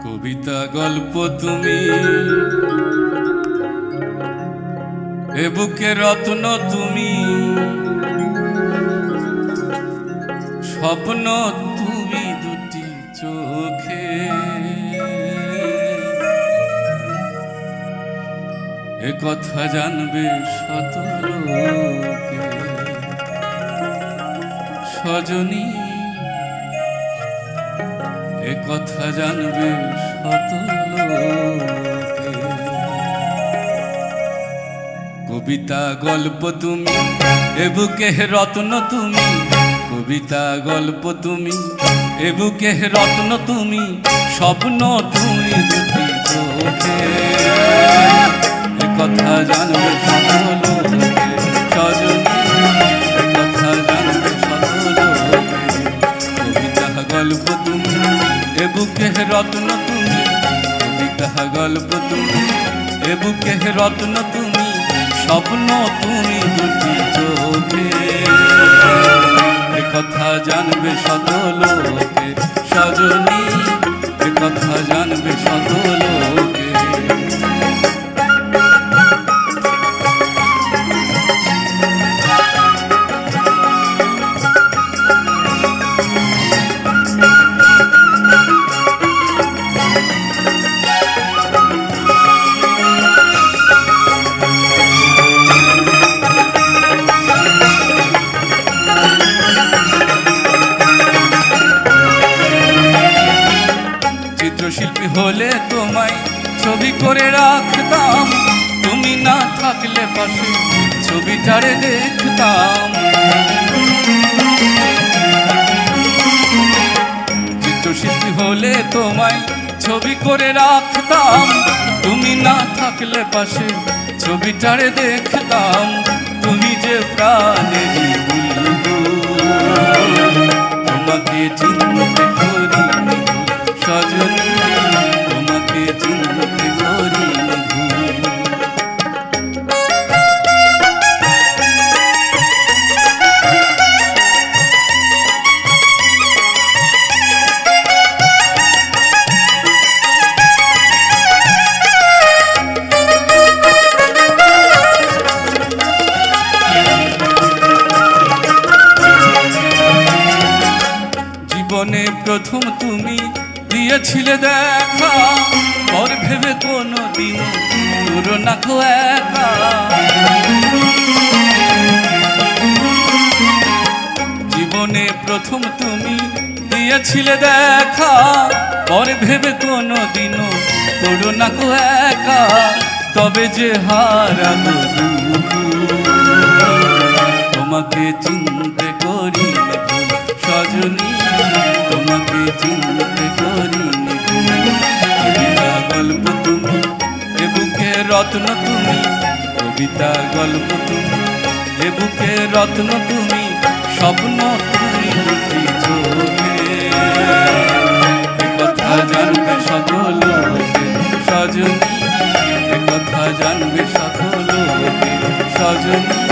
কবিতা গল্প তুমি, এ বুকে রত্ন তুমি, স্বপ্ন তুমি দুটি চোখে, এ কথা জানবে শত লোকে। সজনী এ কথা জানবে শত লোকে। কবিতা গল্প তুমি, এ বুকে রত্ন তুমি, কবিতা গল্প তুমি, এ বুকে রত্ন তুমি, স্বপ্ন তুমি দুটি চোখে, এ কথা জানবে শত লোকে। সজনী এ কথা জানবে শত লোকে। কবিতা গল্প তুমি, এ বুকে রত্ন তুমি, কবিতা গল্প তুমি, এ বুকে রত্ন তুমি, স্বপ্ন তুমি দুটি চোখে, এ কথা জানবে শত লোকে। সজনী এ কথা জানবে শত লোকে। চিত্রশিল্পী হলে তোমায় ছবি করে রাখতাম, তুমি না থাকলে পাশে ছবিটারে দেখতাম। চিত্রশিল্পী হলে তোমায় ছবি করে রাখতাম, তুমি না থাকলে পাশে ছবিটারে দেখতাম। তুমি যে প্রাণেরই বুলবুল, তোমাকে চিনতে করি সজনী, তোমাকে চিনতে করি ভুল। জীবনে প্রথম তুমি দিয়েছিলে দেখা, পর ভেবে কোনো দিন পুরো না খো একা। জীবনে প্রথম তুমি দিয়েছিলে দেখা, পর ভেবে কোনো দিন পুরো না খো একা। তবে যে হারাবো তোমাকে চিনতে করি সজনী, তোমাকে চিনতে করি। কবিতা গল্প তুমি, এ বুকে রত্ন তুমি, কবিতা গল্প তুমি, এ বুকে রত্ন তুমি, স্বপ্ন তুমি দুটি চোখে, এ কথা জানবে সকল লোকে। সজনী এ কথা জানবে সকল লোকে। সজনী